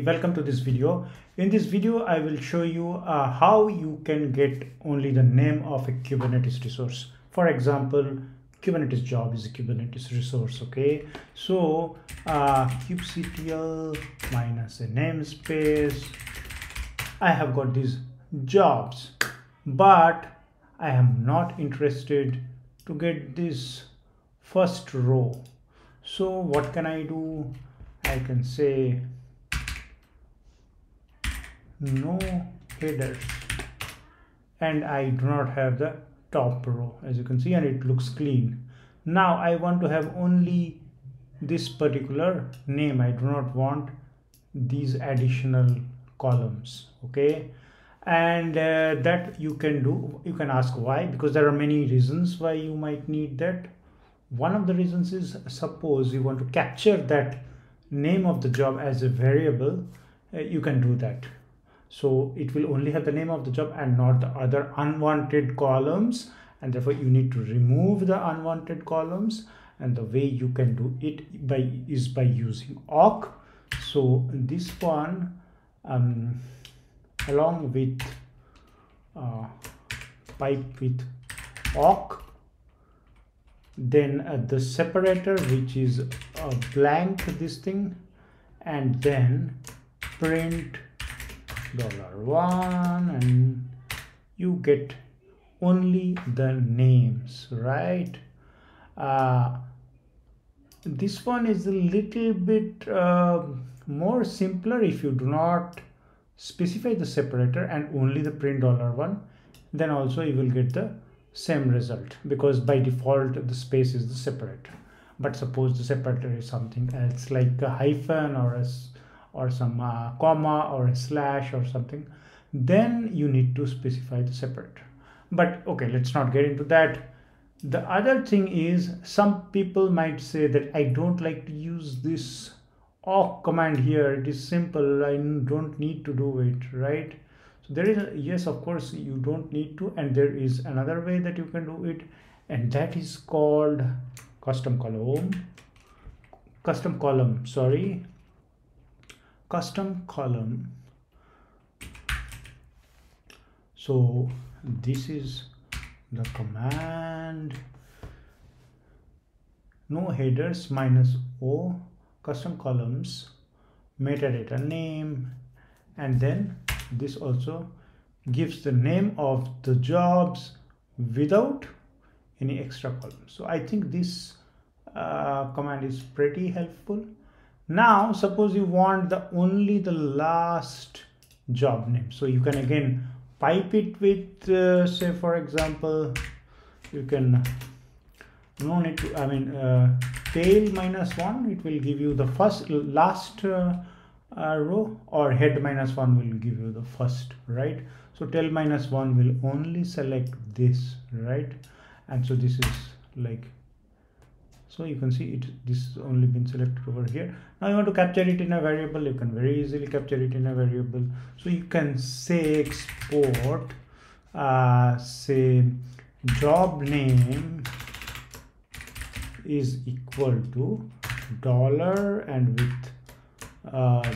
Welcome to this video. In this video, I will show you how you can get only the name of a Kubernetes resource. For example, Kubernetes job is a Kubernetes resource. Okay, so kubectl minus a namespace. I have got these jobs, but I am not interested to get this first row. So what can I do? I can say no headers, and I do not have the top row, as you can see, and it looks clean. Now I want to have only this particular name. I do not want these additional columns. Okay, and that you can do. You can ask why, because there are many reasons why you might need that. One of the reasons is, suppose you want to capture that name of the job as a variable, you can do that. So it will only have the name of the job and not the other unwanted columns, and therefore you need to remove the unwanted columns. And the way you can do it is by using awk. So this one along with pipe with awk, then the separator, which is a blank this thing, and then print $1, and you get only the names, right? This one is a little bit more simpler. If you do not specify the separator and only the print $1, then also you will get the same result, because by default the space is the separator. But suppose the separator is something else, like a hyphen or some comma or a slash or something, then you need to specify the separator. But okay, let's not get into that. The other thing is, some people might say that I don't like to use this awk command here. It is simple, I don't need to do it, right? So there is yes, of course you don't need to, and there is another way that you can do it, and that is called custom column. So this is the command, no headers minus o custom columns metadata name, and then this also gives the name of the jobs without any extra columns. So I think this command is pretty helpful. Now suppose you want only the last job name, so you can again pipe it with say for example, you can no need to, tail -1, it will give you the last row, or head -1 will give you the first, right? So tail -1 will only select this, right? And so this is like, so you can see it, this has only been selected over here. Now you want to capture it in a variable, you can very easily capture it in a variable. So you can say export say job name is equal to dollar, and with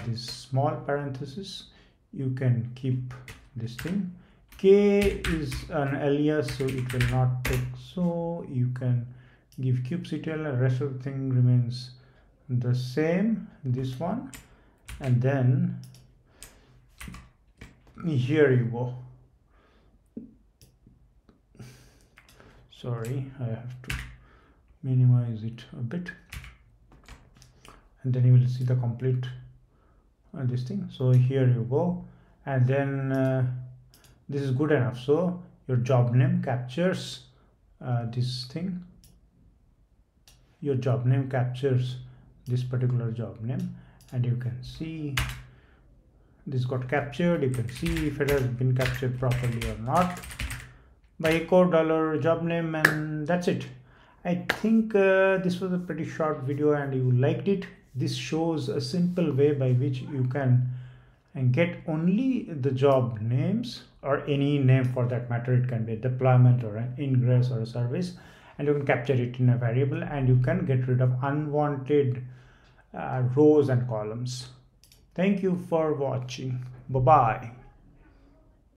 this small parenthesis you can keep this thing. K is an alias, so it will not take, so you can give kubectl, the rest of the thing remains the same, this one, and then here you go. Sorry, I have to minimize it a bit, and then you will see the complete this thing. So here you go, and then this is good enough. So your job name captures this thing, your job name captures this particular job name, and you can see this got captured. You can see if it has been captured properly or not by echo $job name, and that's it. I think this was a pretty short video and you liked it. This shows a simple way by which you can get only the job names, or any name for that matter. It can be a deployment or an ingress or a service, and you can capture it in a variable, and you can get rid of unwanted rows and columns. Thank you for watching. Bye bye.